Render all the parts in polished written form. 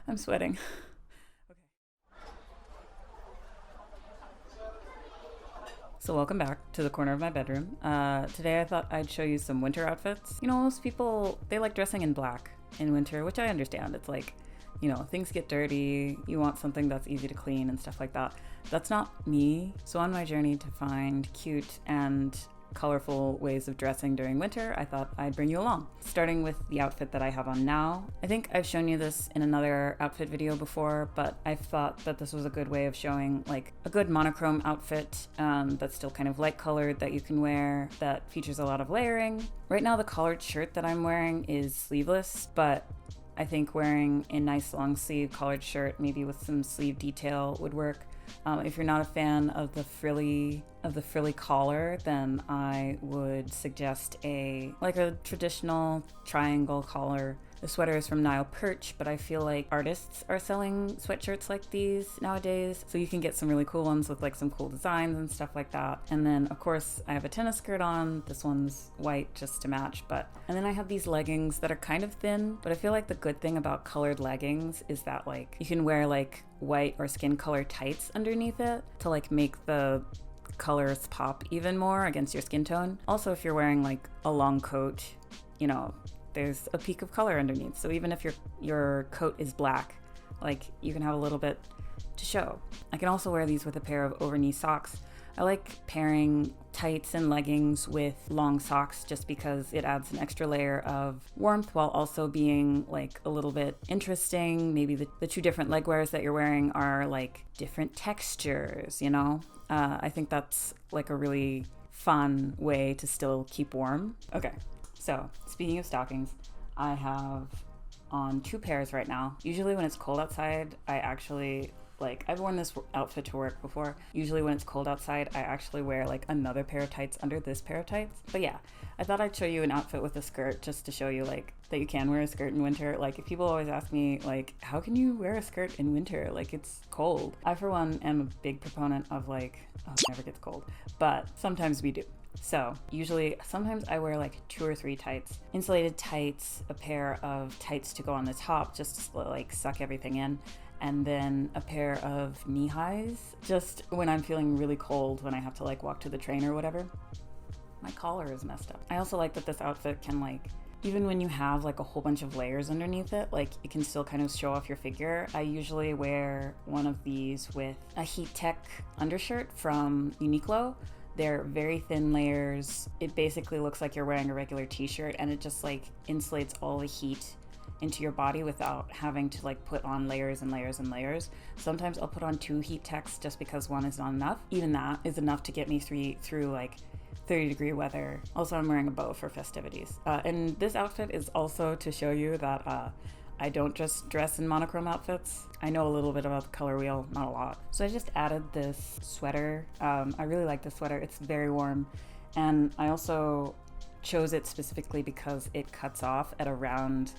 I'm sweating. Okay. So welcome back to the corner of my bedroom. Today I thought I'd show you some winter outfits. You know, most people, they like dressing in black in winter, which I understand. It's like, you know, things get dirty, you want something that's easy to clean and stuff like that. That's not me. So on my journey to find cute and colorful ways of dressing during winter, I thought I'd bring you along. Starting with the outfit that I have on now. I think I've shown you this in another outfit video before, but I thought that this was a good way of showing like a good monochrome outfit that's still kind of light colored that you can wear, that features a lot of layering. Right now the collared shirt that I'm wearing is sleeveless, but I think wearing a nice long sleeve collared shirt, maybe with some sleeve detail, would work. If you're not a fan of the frilly collar, then I would suggest a traditional triangle collar. The sweater is from Nile Perch, but I feel like artists are selling sweatshirts like these nowadays, so you can get some really cool ones with like some cool designs and stuff like that. And then of course I have a tennis skirt on. This one's white just to match, and then I have these leggings that are kind of thin, but I feel like the good thing about colored leggings is that like you can wear like white or skin color tights underneath it to like make the colors pop even more against your skin tone. Also, if you're wearing like a long coat, you know, there's a peak of color underneath. So even if your coat is black, like you can have a little bit to show. I can also wear these with a pair of over-knee socks. I like pairing tights and leggings with long socks just because it adds an extra layer of warmth while also being like a little bit interesting. Maybe the two different leg wears that you're wearing are like different textures, you know? I think that's like a really fun way to still keep warm. Okay, so speaking of stockings, I have on 2 pairs right now. Usually when it's cold outside, I've worn this outfit to work before. Usually when it's cold outside, I actually wear like another pair of tights under this pair of tights. But yeah, I thought I'd show you an outfit with a skirt just to show you like that you can wear a skirt in winter. Like if people always ask me like, how can you wear a skirt in winter? Like it's cold. I for one am a big proponent of like, oh, it never gets cold, but sometimes we do. So sometimes I wear like 2 or 3 tights, insulated tights, a pair of tights to go on the top just to like suck everything in, and then a pair of knee highs just when I'm feeling really cold when I have to like walk to the train or whatever. My collar is messed up. I also like that this outfit can like, even when you have like a whole bunch of layers underneath it, like it can still kind of show off your figure. I usually wear one of these with a Heat Tech undershirt from Uniqlo. They're very thin layers. It basically looks like you're wearing a regular t-shirt, and it just like insulates all the heat into your body without having to like put on layers and layers and layers. Sometimes I'll put on 2 Heat Techs just because one is not enough. Even that is enough to get me through like 30-degree weather. Also, I'm wearing a bow for festivities. And this outfit is also to show you that I don't just dress in monochrome outfits. I know a little bit about the color wheel, not a lot. So I just added this sweater. I really like this sweater. It's very warm. And I also chose it specifically because it cuts off at around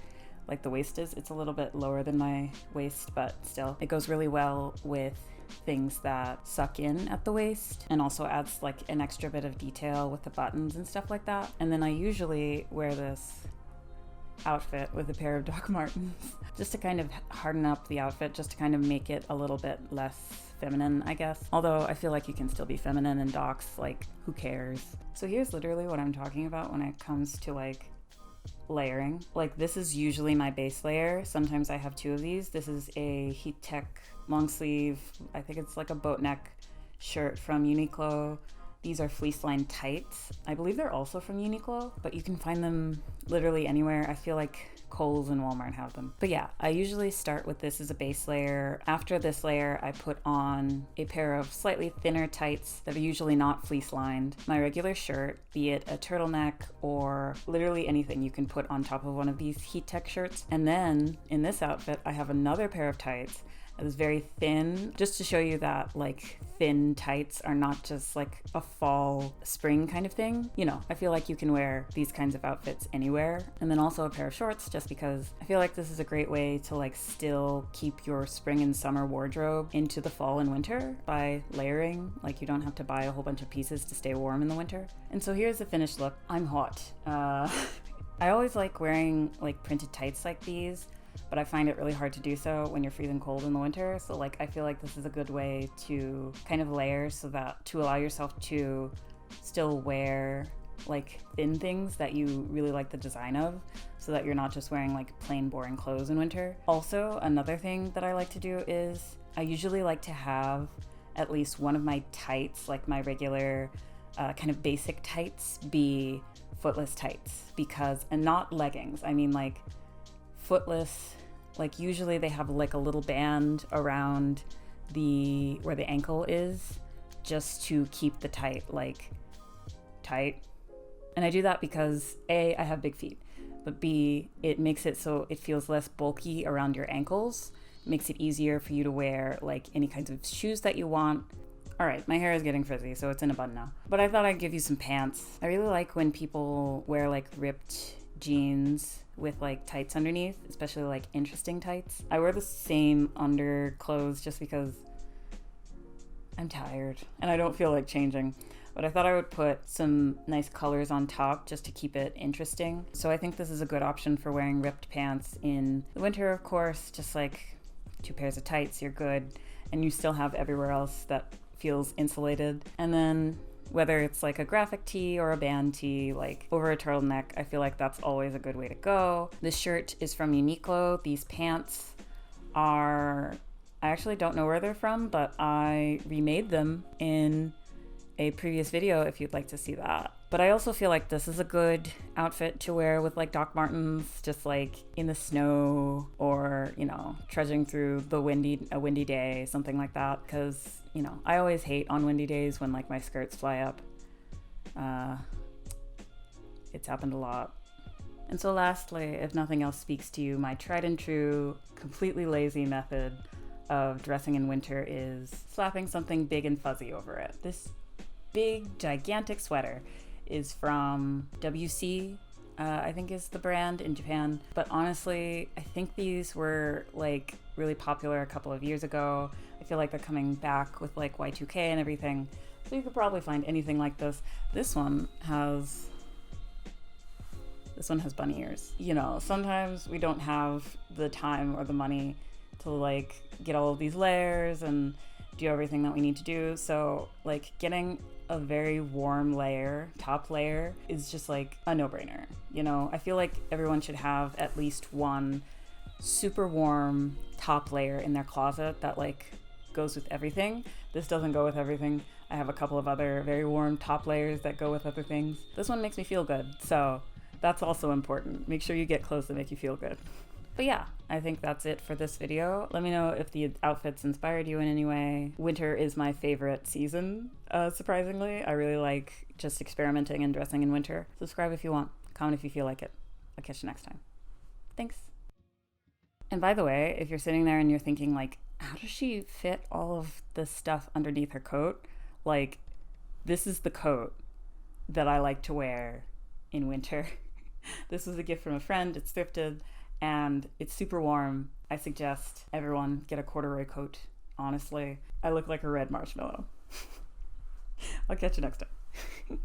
like the waist is. It's a little bit lower than my waist, but still it goes really well with things that suck in at the waist, and also adds like an extra bit of detail with the buttons and stuff like that. And then I usually wear this outfit with a pair of Doc Martens just to kind of harden up the outfit, just to kind of make it a little bit less feminine, I guess. Although I feel like you can still be feminine in Docs, like who cares? So here's literally what I'm talking about when it comes to like layering. Like this is usually my base layer. Sometimes I have 2 of these. This is a Heat Tech long sleeve, I think it's like a boat neck shirt from Uniqlo. These are fleece lined tights. I believe they're also from Uniqlo, but you can find them literally anywhere. I feel like Kohl's and Walmart have them. But yeah, I usually start with this as a base layer. After this layer, I put on a pair of slightly thinner tights that are usually not fleece lined, my regular shirt, be it a turtleneck or literally anything you can put on top of one of these Heat Tech shirts. And then in this outfit, I have another pair of tights that is very thin, just to show you that like thin tights are not just like a fall spring kind of thing. You know, I feel like you can wear these kinds of outfits anywhere. And then also a pair of shorts, just because I feel like this is a great way to like still keep your spring and summer wardrobe into the fall and winter by layering. Like you don't have to buy a whole bunch of pieces to stay warm in the winter. And so here's the finished look. I'm hot. I always like wearing like printed tights like these. but I find it really hard to do so when you're freezing cold in the winter. So like I feel like this is a good way to kind of layer so that to allow yourself to still wear like thin things that you really like the design of, so that you're not just wearing like plain boring clothes in winter. Also, another thing that I like to do is I usually like to have at least one of my tights, like my regular kind of basic tights, be footless tights, because, and not leggings, I mean like footless, like usually they have like a little band around the where the ankle is, just to keep the tight like tight. And I do that because A, I have big feet, but B, it makes it so it feels less bulky around your ankles. It makes it easier for you to wear like any kinds of shoes that you want. All right, my hair is getting frizzy, so it's in a bun now. But I thought I'd give you some pants. I really like when people wear like ripped jeans with like tights underneath, especially like interesting tights. I wear the same underclothes just because I'm tired and I don't feel like changing. But I thought I would put some nice colors on top just to keep it interesting. So I think this is a good option for wearing ripped pants in the winter, of course. Just like 2 pairs of tights, you're good. And you still have everywhere else that feels insulated. And then whether it's like a graphic tee or a band tee, like over a turtleneck, I feel like that's always a good way to go. This shirt is from Uniqlo. These pants are, I actually don't know where they're from, but I remade them in a previous video if you'd like to see that. But I also feel like this is a good outfit to wear with like Doc Martens, just like in the snow, or, you know, trudging through a windy day, something like that. Because, you know, I always hate on windy days when like my skirts fly up. It's happened a lot. And so lastly, if nothing else speaks to you, my tried and true, completely lazy method of dressing in winter is slapping something big and fuzzy over it. This big gigantic sweater is from WC, I think is the brand in Japan. But honestly, I think these were like really popular a couple of years ago. I feel like they're coming back with like Y2K and everything. So you could probably find anything like this. This one has bunny ears. You know, sometimes we don't have the time or the money to like get all of these layers and do everything that we need to do. So like getting a very warm layer, top layer, is just like a no-brainer. You know, I feel like everyone should have at least one super warm top layer in their closet that like goes with everything. This doesn't go with everything. I have a couple of other very warm top layers that go with other things. This one makes me feel good, so that's also important. Make sure you get clothes that make you feel good. But yeah, I think that's it for this video. Let me know if the outfits inspired you in any way. Winter is my favorite season, surprisingly. I really like just experimenting and dressing in winter. Subscribe if you want. Comment if you feel like it. I'll catch you next time. Thanks. And by the way, if you're sitting there and you're thinking like, how does she fit all of this stuff underneath her coat? Like, this is the coat that I like to wear in winter. This was a gift from a friend. It's thrifted. And it's super warm. I suggest everyone get a corduroy coat. Honestly, I look like a red marshmallow. I'll catch you next time.